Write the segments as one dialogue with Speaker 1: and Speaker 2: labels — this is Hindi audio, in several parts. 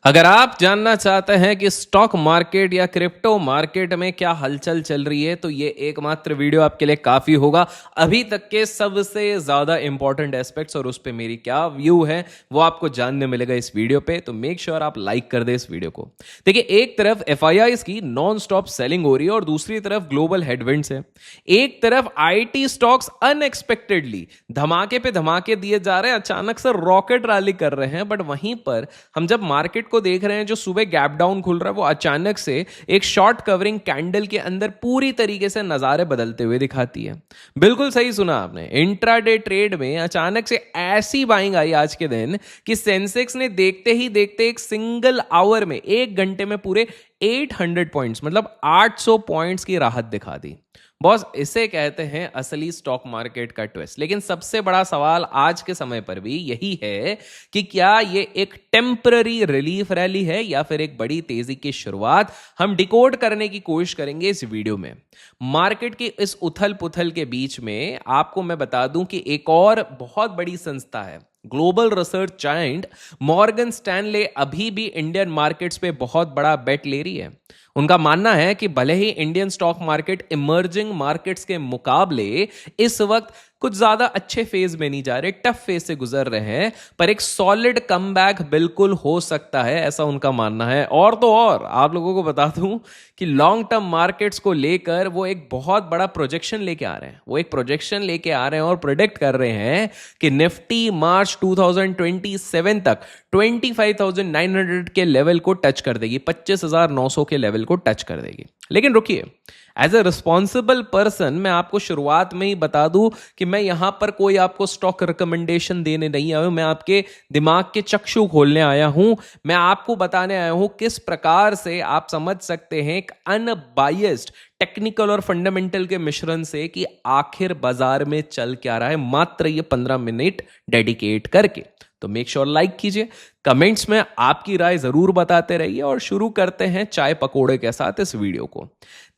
Speaker 1: अगर आप जानना चाहते हैं कि स्टॉक मार्केट या क्रिप्टो मार्केट में क्या हलचल चल रही है तो ये एकमात्र वीडियो आपके लिए काफी होगा। अभी तक के सबसे ज्यादा इंपॉर्टेंट एस्पेक्ट्स और उस पे मेरी क्या व्यू है वो आपको जानने मिलेगा इस वीडियो पे। तो मेक श्योर आप लाइक कर दे इस वीडियो को। देखिए, एक तरफ एफआईआईज की नॉन स्टॉप सेलिंग हो रही है और दूसरी तरफ ग्लोबल हेडविंड्स है। एक तरफ आईटी स्टॉक्स अनएक्सपेक्टेडली धमाके पे धमाके दिए जा रहे हैं, अचानक से रॉकेट रैली कर रहे हैं। बट वहीं पर हम जब मार्केट को देख रहे हैं, जो सुबह गैप डाउन खुल रहा है वो अचानक से एक शॉर्ट कवरिंग कैंडल के अंदर पूरी तरीके से नजारे बदलते हुए दिखाती है। बिल्कुल सही सुना आपने, इंट्राडे ट्रेड में अचानक से ऐसी बाइंग आई आज के दिन कि सेंसेक्स ने देखते ही देखते एक सिंगल आवर में, एक घंटे में पूरे 800 पॉइंट्स मतलब 800 पॉइंट्स की राहत दिखा दी। बॉस, इसे कहते हैं असली स्टॉक मार्केट का ट्विस्ट। लेकिन सबसे बड़ा सवाल आज के समय पर भी यही है कि क्या ये एक टेम्पररी रिलीफ रैली है या फिर एक बड़ी तेजी की शुरुआत। हम डिकोड करने की कोशिश करेंगे इस वीडियो में। मार्केट की इस उथल पुथल के बीच में आपको मैं बता दूं कि एक और बहुत बड़ी संस्था है, global research giant Morgan Stanley, अभी भी इंडियन मार्केट्स पे बहुत बड़ा बेट ले रही है। उनका मानना है कि भले ही Indian stock market emerging markets के मुकाबले इस वक्त कुछ ज्यादा अच्छे फेज में नहीं जा रहे, टफ फेज से गुजर रहे हैं, पर एक सॉलिड कमबैक बिल्कुल हो सकता है, ऐसा उनका मानना है। और तो और आप लोगों को बता दूं कि लॉन्ग टर्म मार्केट्स को लेकर वो एक बहुत बड़ा प्रोजेक्शन लेके आ रहे हैं। वो एक प्रोजेक्शन लेके आ रहे हैं और प्रोडिक्ट कर रहे हैं कि निफ्टी मार्च 2027 तक 25,900 के लेवल को टच कर देगी, 25,900 के लेवल को टच कर देगी। लेकिन रुकिए, एज ए रिस्पॉन्सिबल पर्सन मैं आपको शुरुआत में ही बता दूं कि मैं यहां पर कोई आपको स्टॉक रिकमेंडेशन देने नहीं आया हूं। मैं आपके दिमाग के चक्षु खोलने आया हूं। मैं आपको बताने आया हूं किस प्रकार से आप समझ सकते हैं एक अनबायस्ड टेक्निकल और फंडामेंटल के मिश्रण से कि आखिर बाजार में चल क्या रहा है, मात्र ये 15 मिनट डेडिकेट करके। तो मेक श्योर लाइक कीजिए, कमेंट्स में आपकी राय जरूर बताते रहिए और शुरू करते हैं चाय पकोड़े के साथ इस वीडियो को।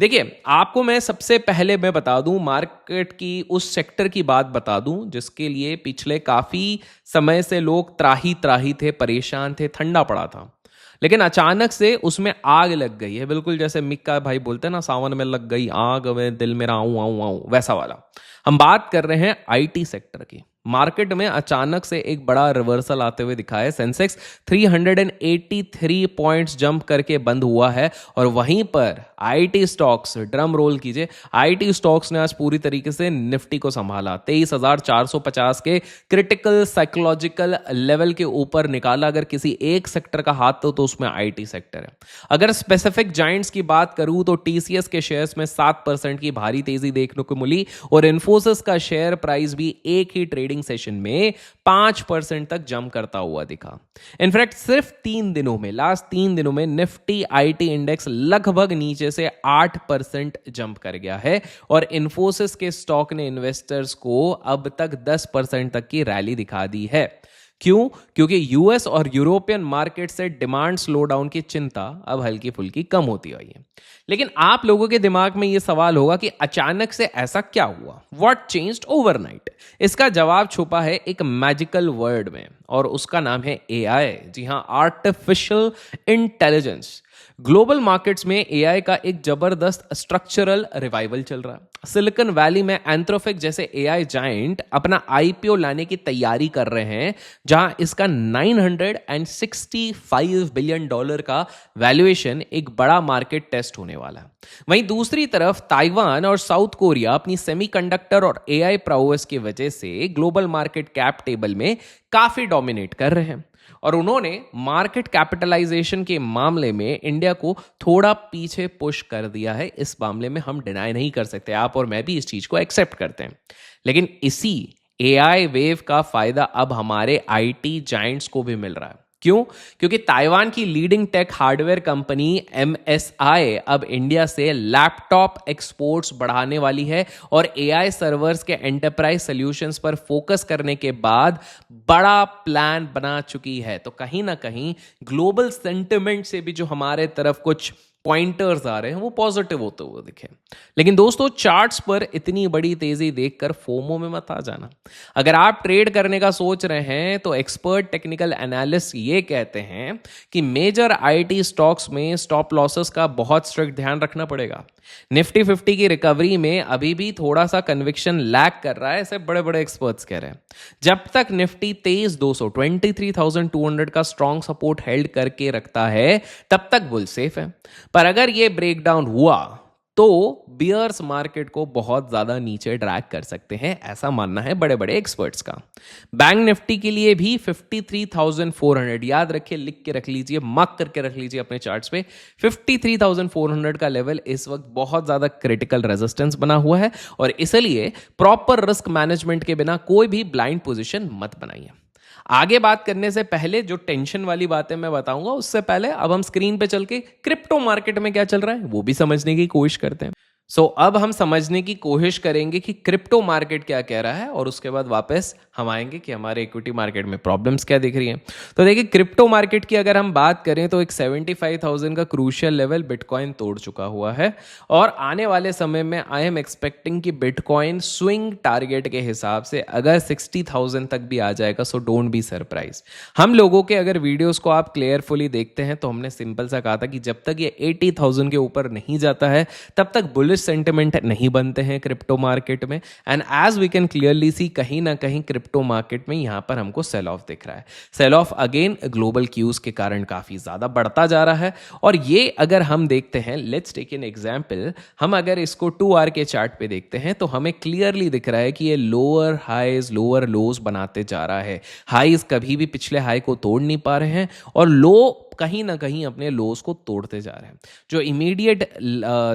Speaker 1: देखिए, आपको मैं सबसे पहले मैं बता दूं, मार्केट की उस सेक्टर की बात बता दूं जिसके लिए पिछले काफी समय से लोग त्राही त्राही थे, परेशान थे, ठंडा पड़ा था। लेकिन अचानक से उसमें आग लग गई है, बिल्कुल जैसे मिक्का भाई बोलते हैं ना, सावन में लग गई आग में दिल मेरा आऊं आऊं आऊं, वैसा वाला। हम बात कर रहे हैं आईटी सेक्टर की। मार्केट में अचानक से एक बड़ा रिवर्सल आते हुए दिखा है। सेंसेक्स 383 पॉइंट्स जंप करके बंद हुआ है और वहीं पर आईटी स्टॉक्स, ड्रम रोल कीजिए, आईटी स्टॉक्स ने आज पूरी तरीके से निफ्टी को संभाला, 23,450 के क्रिटिकल साइकोलॉजिकल लेवल के ऊपर निकाला। अगर किसी एक सेक्टर का हाथ तो उसमें आईटी सेक्टर है। अगर स्पेसिफिक जायंट्स की बात करूं तो टीसीएस के शेयर्स में 7% की भारी तेजी देखने को मिली और इन्फोसिस का शेयर प्राइस भी एक ही ट्रेडिंग सेशन में 5% तक जंप करता हुआ दिखा। इनफैक्ट सिर्फ 3 दिनों में, लास्ट 3 दिनों में निफ्टी आईटी इंडेक्स लगभग नीचे से 8% जंप कर गया है और इन्फोसिस के स्टॉक ने इन्वेस्टर्स को अब तक 10% तक की रैली दिखा दी है। क्यों? क्योंकि यूएस और यूरोपियन मार्केट से डिमांड स्लोडाउन की चिंता अब हल्की फुल्की कम होती आई है। लेकिन आप लोगों के दिमाग में यह सवाल होगा कि अचानक से ऐसा क्या हुआ? What changed overnight? इसका जवाब छुपा है एक मैजिकल वर्ड में और उसका नाम है एआई। जी हां, आर्टिफिशियल इंटेलिजेंस। ग्लोबल मार्केट्स में एआई का एक जबरदस्त स्ट्रक्चरल रिवाइवल चल रहा है। सिलिकॉन वैली में एंथ्रोपिक जैसे एआई जायंट अपना आईपीओ लाने की तैयारी कर रहे हैं, जहां इसका $965 बिलियन का वैल्यूएशन एक बड़ा मार्केट टेस्ट होने वाला है। वहीं दूसरी तरफ ताइवान और साउथ कोरिया अपनी सेमीकंडक्टर और एआई प्रॉवेस की वजह से ग्लोबल मार्केट कैप टेबल में काफी डोमिनेट कर रहे हैं और उन्होंने मार्केट कैपिटलाइजेशन के मामले में इंडिया को थोड़ा पीछे पुश कर दिया है। इस मामले में हम डिनाई नहीं कर सकते, आप और मैं भी इस चीज को एक्सेप्ट करते हैं। लेकिन इसी एआई वेव का फायदा अब हमारे आईटी जायंट्स को भी मिल रहा है। क्यों? क्योंकि ताइवान की leading tech hardware company MSI अब इंडिया से लैपटॉप एक्सपोर्ट्स बढ़ाने वाली है और एआई सर्वर्स के एंटरप्राइज सॉल्यूशंस पर फोकस करने के बाद बड़ा प्लान बना चुकी है। तो कहीं ना कहीं ग्लोबल सेंटिमेंट से भी जो हमारे तरफ कुछ पॉइंटर्स आ रहे हैं वो पॉजिटिव होते हुए दिखे। लेकिन दोस्तों चार्ट्स पर इतनी बड़ी तेजी देखकर फोमो में मत आ जाना। अगर आप ट्रेड करने का सोच रहे हैं तो एक्सपर्ट टेक्निकल एनालिस्ट ये कहते हैं कि मेजर आईटी स्टॉक्स में स्टॉप लॉसेस का बहुत स्ट्रिक्ट ध्यान रखना पड़ेगा। निफ्टी 50 की रिकवरी में अभी भी थोड़ा सा कन्विक्शन लैग कर रहा है, ऐसे बड़े बड़े एक्सपर्ट्स कह रहे हैं। जब तक निफ्टी 23,200 का स्ट्रॉन्ग सपोर्ट हेल्ड करके रखता है तब तक बुल सेफ है। पर अगर ये ब्रेकडाउन हुआ तो बियर्स मार्केट को बहुत ज्यादा नीचे ड्रैग कर सकते हैं, ऐसा मानना है बड़े बड़े एक्सपर्ट्स का। बैंक निफ्टी के लिए भी 53,400 याद रखिए, लिख के रख लीजिए, मार्क करके रख लीजिए अपने चार्ट्स पे। 53,400 का लेवल इस वक्त बहुत ज्यादा क्रिटिकल रेजिस्टेंस बना हुआ है और इसलिए प्रॉपर रिस्क मैनेजमेंट के बिना कोई भी ब्लाइंड पोजीशन मत बनाइए। आगे बात करने से पहले जो टेंशन वाली बातें मैं बताऊंगा उससे पहले अब हम स्क्रीन पे चल के क्रिप्टो मार्केट में क्या चल रहा है वो भी समझने की कोशिश करते हैं। अब हम समझने की कोशिश करेंगे कि क्रिप्टो मार्केट क्या कह रहा है और उसके बाद वापस हम आएंगे कि हमारे इक्विटी मार्केट में प्रॉब्लम्स क्या दिख रही हैं। तो देखिए क्रिप्टो मार्केट की अगर हम बात करें तो एक 75,000 का क्रूशियल लेवल बिटकॉइन तोड़ चुका हुआ है और आने वाले समय में आई एम एक्सपेक्टिंग कि बिटकॉइन स्विंग टारगेट के हिसाब से अगर 60,000 तक भी आ जाएगा सो डोंट बी सरप्राइज। हम लोगों के अगर वीडियोस को आप क्लियरफुली देखते हैं तो हमने सिंपल सा कहा था कि जब तक ये 80,000 के ऊपर नहीं जाता है तब तक बुलिश सेंटिमेंट नहीं बनते हैं क्रिप्टो मार्केट में। And as we can clearly see कहीं ना कहीं क्रिप्टो मार्केट में यहां पर हमको सेल ऑफ दिख रहा है। Sell off again global cues के कारण काफी ज्यादा बढ़ता जा रहा है और ये अगर हम देखते हैं, लेट्स टेक एन एग्जांपल, हम अगर इसको 2 आवर के चार्ट पे देखते हैं तो हमें क्लियरली दिख रहा है कि ये लोअर हाईज लोअर लोज बनाते जा रहा है। हाईज कभी भी पिछले हाई को तोड़ नहीं पा रहे हैं और लो कहीं ना कहीं अपने लोस को तोड़ते जा रहे हैं। जो इमीडिएट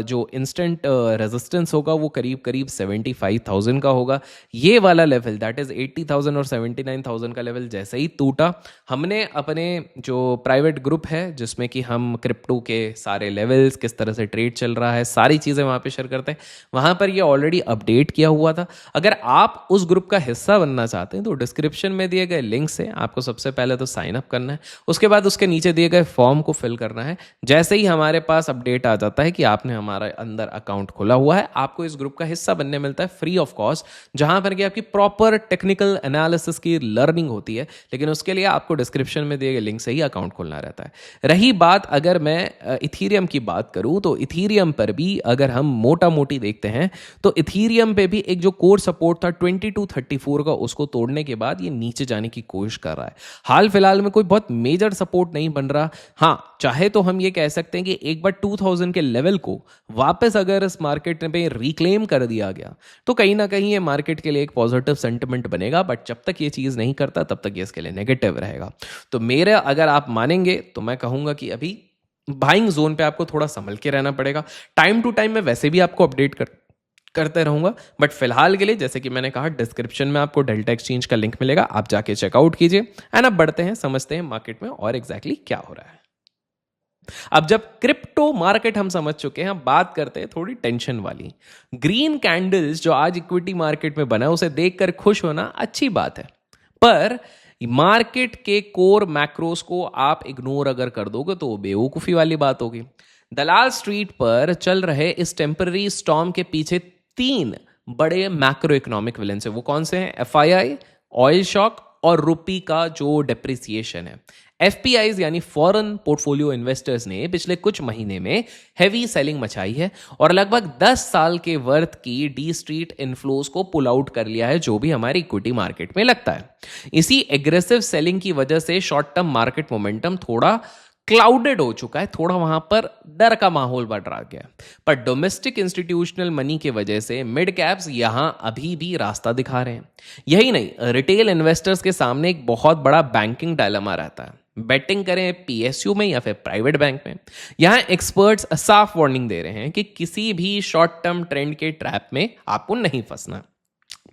Speaker 1: जो इंस्टेंट रेजिस्टेंस होगा वो करीब करीब 75,000 का होगा। ये वाला लेवल दैट इज 80,000 और 79,000 का लेवल जैसे ही टूटा, हमने अपने जो प्राइवेट ग्रुप है जिसमें कि हम क्रिप्टो के सारे लेवल्स, किस तरह से ट्रेड चल रहा है, सारी चीज़ें वहाँ पे शेयर करते हैं, वहाँ पर ये ऑलरेडी अपडेट किया हुआ था। अगर आप उस ग्रुप का हिस्सा बनना चाहते हैं तो डिस्क्रिप्शन में दिए गए लिंक से आपको सबसे पहले तो साइन अप करना है, उसके बाद उसके नीचे दिए गए फॉर्म को फिल करना है। जैसे ही हमारे पास अपडेट आ जाता है कि आपने हमारे अंदर अकाउंट खोला हुआ है, आपको इस ग्रुप का हिस्सा बनने मिलता है फ्री ऑफ कॉस्ट, जहां पर कि आपकी प्रॉपर टेक्निकल एनालिसिस की लर्निंग होती है। लेकिन उसके लिए आपको डिस्क्रिप्शन में दिए गए लिंक से ही अकाउंट खोलना रहता है। रही बात अगर मैं इथीरियम की बात करूं तो इथीरियम पर भी अगर हम मोटा मोटी देखते हैं तो इथीरियम पे भी एक जो कोर सपोर्ट था 2234 का, उसको तोड़ने के बाद ये नीचे जाने की कोशिश कर रहा है। हाल फिलहाल में कोई बहुत मेजर सपोर्ट नहीं बन रहा। हाँ, चाहे तो हम ये कह सकते हैं कि एक बार 2000 के लेवल को वापस अगर इस मार्केट में रिक्लेम कर दिया गया तो कहीं ना कहीं ये मार्केट के लिए एक पॉजिटिव सेंटिमेंट बनेगा, बट जब तक ये चीज नहीं करता तब तक ये इसके लिए नेगेटिव रहेगा। तो मेरे अगर आप मानेंगे तो मैं कहूंगा कि अभी बाइंग जोन पे आपको थोड़ा संभल के रहना पड़ेगा। टाइम टू टाइम मैं वैसे भी आपको अपडेट करते रहूंगा, बट फिलहाल के लिए जैसे कि मैंने कहा डिस्क्रिप्शन में आपको डेल्टा एक्सचेंज का लिंक मिलेगा, आप जाके चेकआउट कीजिए। एंड अब बढ़ते हैं, समझते हैं मार्केट में और एग्जैक्टली क्या हो रहा है। अब जब क्रिप्टो मार्केट हम समझ चुके हैं, बात करते हैं थोड़ी टेंशन वाली। ग्रीन कैंडल्स जो आज इक्विटी मार्केट में बना उसे देखकर खुश होना अच्छी बात है, पर मार्केट के कोर मैक्रोस को आप इग्नोर अगर कर दोगे तो बेवकूफी वाली बात होगी। दलाल स्ट्रीट पर चल रहे इस टेम्पररी स्टॉर्म के पीछे 3 बड़े मैक्रो इकोनॉमिक विलेंस है। वो कौन से हैं? एफआईआई, ऑयल शॉक और रुपी का जो डेप्रिसिएशन है। एफपीआईज यानी फॉरेन पोर्टफोलियो इन्वेस्टर्स ने पिछले कुछ महीने में हैवी सेलिंग मचाई है और लगभग 10 साल के वर्थ की डी स्ट्रीट इनफ्लोज को पुल आउट कर लिया है, जो भी हमारी इक्विटी मार्केट में लगता है। इसी एग्रेसिव सेलिंग की वजह से शॉर्ट टर्म मार्केट मोमेंटम थोड़ा क्लाउडेड हो चुका है, थोड़ा वहां पर डर का माहौल बढ़ रहा गया। पर डोमेस्टिक इंस्टीट्यूशनल मनी की वजह से मिड कैप्स यहां अभी भी रास्ता दिखा रहे हैं। यही नहीं, रिटेल इन्वेस्टर्स के सामने एक बहुत बड़ा बैंकिंग डायलेमा रहता है। बेटिंग करें पीएसयू में या फिर प्राइवेट बैंक में। यहां एक्सपर्ट्स साफ वार्निंग दे रहे हैं कि किसी भी शॉर्ट टर्म ट्रेंड के ट्रैप में आपको नहीं फंसना।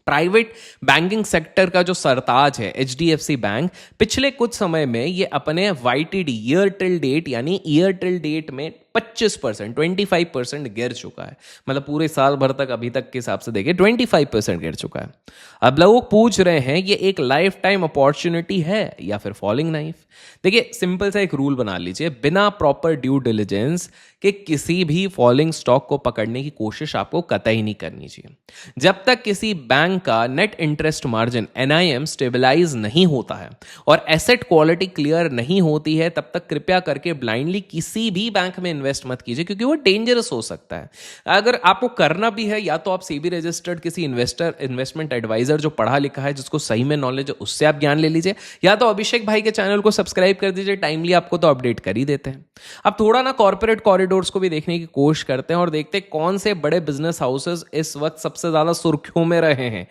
Speaker 1: प्राइवेट बैंकिंग सेक्टर का जो सरताज है एचडीएफसी बैंक, पिछले कुछ समय में ये अपने वाईटीडी ईयर टिल डेट यानी ईयर टिल डेट में 25%, 25% गिर चुका है। मतलब पूरे साल भर तक अभी तक के हिसाब से देखें 25% गिर चुका है। अब लोग पूछ रहे हैं ये एक लाइफ टाइम अपॉर्चुनिटी है या फिर फॉलिंग नाइफ। देखिए सिंपल सा एक रूल बना लीजिए, बिना प्रॉपर ड्यू डिलिजेंस के किसी भी फॉलिंग स्टॉक को पकड़ने की कोशिश आपको कतई नहीं करनी चाहिए। जब तक किसी बैंक का net interest margin NIM stabilise नहीं होता है और एसेट क्वालिटी क्लियर नहीं होती है, तब तक कृपया करके ब्लाइंडली किसी भी बैंक में इन्वेस्ट मत कीजिए, क्योंकि वो डेंजरस हो सकता है। अगर आपको करना भी है, या तो आप सेबी रजिस्टर्ड किसी इन्वेस्टमेंट एडवाइजर जो पढ़ा लिखा है, जिसको सही में नॉलेज है, उससे आप ज्ञान ले लीजिए, या तो अभिषेक भाई के चैनल को सब्सक्राइब कर दीजिए, टाइमली आपको तो अपडेट कर ही देते हैं। अब थोड़ा ना कॉर्पोरेट कॉरिडोर्स को भी देखने की कोशिश करते हैं और देखते हैं कौन से बड़े बिजनेस हाउसेस इस वक्त सबसे ज्यादा सुर्खियों में रहे हैं।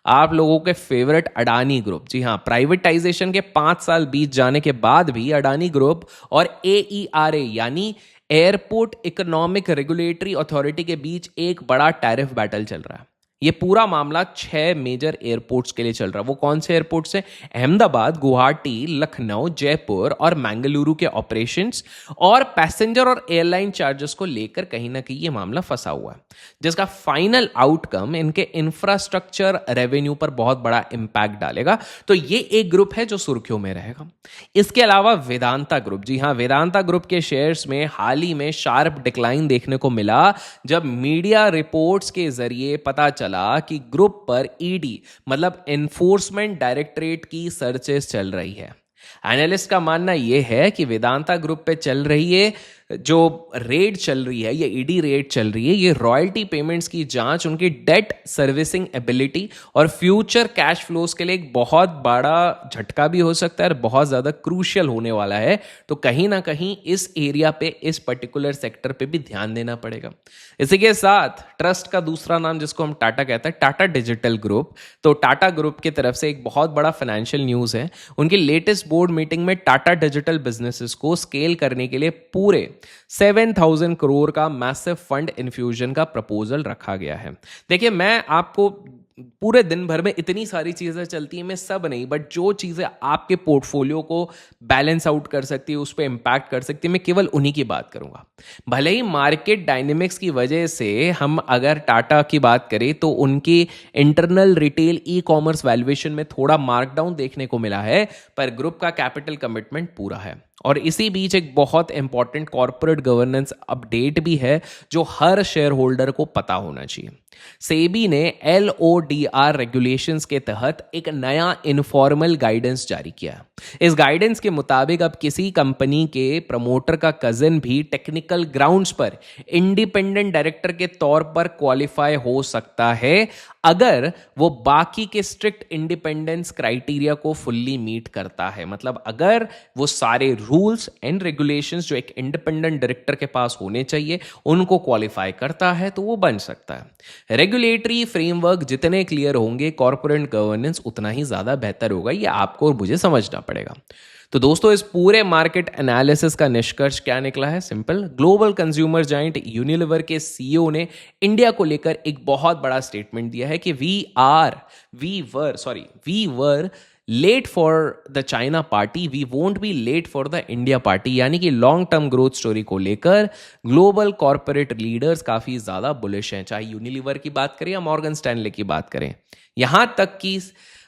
Speaker 1: आप लोगों के फेवरेट अडानी ग्रुप, जी हाँ, प्राइवेटाइजेशन के 5 साल बीत जाने के बाद भी अडानी ग्रुप और AERA यानी एयरपोर्ट इकोनॉमिक रेगुलेटरी अथॉरिटी के बीच एक बड़ा टैरिफ बैटल चल रहा है। ये पूरा मामला 6 मेजर एयरपोर्ट्स के लिए चल रहा है। वो कौन से एयरपोर्ट्स हैं? अहमदाबाद, गुवाहाटी, लखनऊ, जयपुर और मंगलुरु के ऑपरेशंस और पैसेंजर और एयरलाइन चार्जेस को लेकर कहीं ना कहीं ये मामला फंसा हुआ है, जिसका फाइनल आउटकम इनके इंफ्रास्ट्रक्चर रेवेन्यू पर बहुत बड़ा इंपैक्ट डालेगा। तो ये एक ग्रुप है जो सुर्खियों में रहेगा। इसके अलावा वेदांता ग्रुप, जी हाँ, वेदांता ग्रुप के शेयर्स में हाल ही में शार्प डिक्लाइन देखने को मिला, जब मीडिया रिपोर्ट्स के जरिए पता चला कि ग्रुप पर ED मतलब एनफोर्समेंट डायरेक्टरेट की सर्चेस चल रही है। एनालिस्ट का मानना यह है कि वेदांता ग्रुप पे चल रही है जो रेड चल रही है, ये ED रेड चल रही है, ये रॉयल्टी पेमेंट्स की जांच, उनकी डेट सर्विसिंग एबिलिटी और फ्यूचर कैश फ्लोज के लिए एक बहुत बड़ा झटका भी हो सकता है और बहुत ज़्यादा क्रूशियल होने वाला है। तो कहीं ना कहीं इस एरिया पे, इस पर्टिकुलर सेक्टर पे भी ध्यान देना पड़ेगा। इसी के साथ ट्रस्ट का दूसरा नाम जिसको हम टाटा कहते हैं, टाटा डिजिटल ग्रुप। तो टाटा ग्रुप की तरफ से एक बहुत बड़ा फाइनेंशियल न्यूज़ है। उनकी लेटेस्ट बोर्ड मीटिंग में टाटा डिजिटल बिजनेसेस को स्केल करने के लिए पूरे 7,000 करोड़ का मैसिव फंड इन्फ्यूजन का प्रपोजल रखा गया है। देखिए, मैं आपको पूरे दिन भर में इतनी सारी चीजें चलती हैं, मैं सब नहीं, बट जो चीजें आपके पोर्टफोलियो को बैलेंस आउट कर सकती है, उस पर इंपैक्ट कर सकती है, मैं केवल उन्हीं की बात करूंगा। भले ही मार्केट डायनेमिक्स की वजह से हम अगर टाटा की बात करें तो उनकी इंटरनल रिटेल ई-कॉमर्स वैल्यूएशन में थोड़ा मार्कडाउन देखने को मिला है, पर ग्रुप का कैपिटल कमिटमेंट पूरा है। और इसी बीच एक बहुत इंपॉर्टेंट कॉर्पोरेट गवर्नेंस अपडेट भी है जो हर शेयर होल्डर को पता होना चाहिए। सेबी ने LODR रेगुलेशंस के तहत एक नया इनफॉर्मल गाइडेंस जारी किया। इस गाइडेंस के मुताबिक अब किसी कंपनी के प्रमोटर का कजिन भी टेक्निकल ग्राउंड्स पर इंडिपेंडेंट डायरेक्टर के तौर पर क्वालिफाई हो सकता है, अगर वो बाकी के स्ट्रिक्ट इंडिपेंडेंस क्राइटेरिया को फुल्ली मीट करता है। मतलब अगर वो सारे रूल्स एंड रेगुलेशंस जो एक इंडिपेंडेंट डायरेक्टर के पास होने चाहिए उनको क्वालिफाई करता है, तो वो बन सकता है। रेगुलेटरी फ्रेमवर्क जितने क्लियर होंगे, कॉर्पोरेट गवर्नेंस उतना ही ज्यादा बेहतर होगा। ये आपको और मुझे समझना पड़ेगा। तो दोस्तों, इस पूरे मार्केट एनालिसिस का निष्कर्ष क्या निकला है? Simple, global consumer giant Unilever के CEO ने इंडिया को लेकर एक बहुत बड़ा स्टेटमेंट दिया है कि we were late for the China party, we won't be late for the India party. यानी कि लॉन्ग टर्म ग्रोथ स्टोरी को लेकर ग्लोबल कॉर्पोरेट लीडर्स काफी ज्यादा बुलिश हैं, चाहे यूनिलीवर की बात करें या मॉर्गन स्टैनले की बात करें। यहां तक कि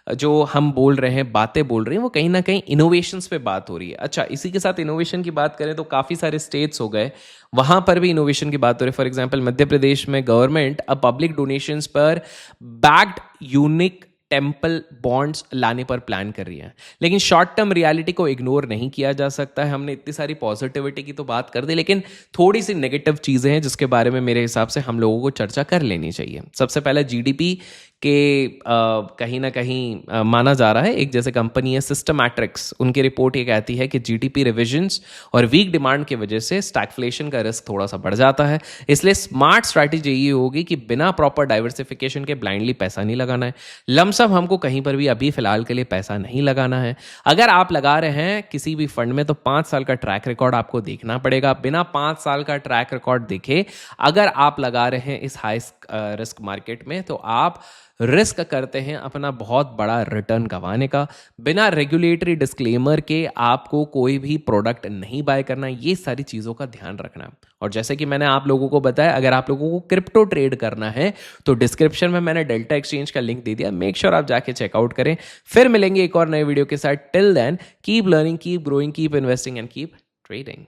Speaker 1: जो हम बोल रहे हैं, बातें बोल रहे हैं, वो कहीं ना कहीं इनोवेशंस पे बात हो रही है। अच्छा, इसी के साथ इनोवेशन की बात करें तो काफ़ी सारे स्टेट्स हो गए, वहाँ पर भी इनोवेशन की बात हो रही है। फॉर एग्जांपल, मध्य प्रदेश में गवर्नमेंट अब पब्लिक डोनेशंस पर बैक्ड यूनिक टेम्पल बॉन्ड्स लाने पर प्लान कर रही है। लेकिन शॉर्ट टर्म रियलिटी को इग्नोर नहीं किया जा सकता है। हमने इतनी सारी पॉजिटिविटी की तो बात कर दी, लेकिन थोड़ी सी नेगेटिव चीज़ें हैं जिसके बारे में मेरे हिसाब से हम लोगों को चर्चा कर लेनी चाहिए। सबसे पहले GDP के कहीं ना कहीं माना जा रहा है, एक जैसे कंपनी है सिस्टमैट्रिक्स, उनकी रिपोर्ट ये कहती है कि GDP रिविजन्स और वीक डिमांड की वजह से स्टैगफ्लेशन का रिस्क थोड़ा सा बढ़ जाता है। इसलिए स्मार्ट स्ट्रैटेजी ये होगी कि बिना प्रॉपर डाइवर्सिफिकेशन के ब्लाइंडली पैसा नहीं लगाना है। लमसम हमको कहीं पर भी अभी फिलहाल के लिए पैसा नहीं लगाना है। अगर आप लगा रहे हैं किसी भी फंड में तो 5 साल का ट्रैक रिकॉर्ड आपको देखना पड़ेगा। बिना 5 साल का ट्रैक रिकॉर्ड देखे अगर आप लगा रहे हैं इस हाई रिस्क मार्केट में, तो आप रिस्क करते हैं अपना बहुत बड़ा रिटर्न गंवाने का। बिना रेगुलेटरी डिस्क्लेमर के आपको कोई भी प्रोडक्ट नहीं बाय करना, ये सारी चीज़ों का ध्यान रखना। और जैसे कि मैंने आप लोगों को बताया, अगर आप लोगों को क्रिप्टो ट्रेड करना है तो डिस्क्रिप्शन में मैंने डेल्टा एक्सचेंज का लिंक दे दिया, मेक श्योर आप जाके चेकआउट करें। फिर मिलेंगे एक और नए वीडियो के साथ। Till then keep learning, keep growing, keep investing and keep trading.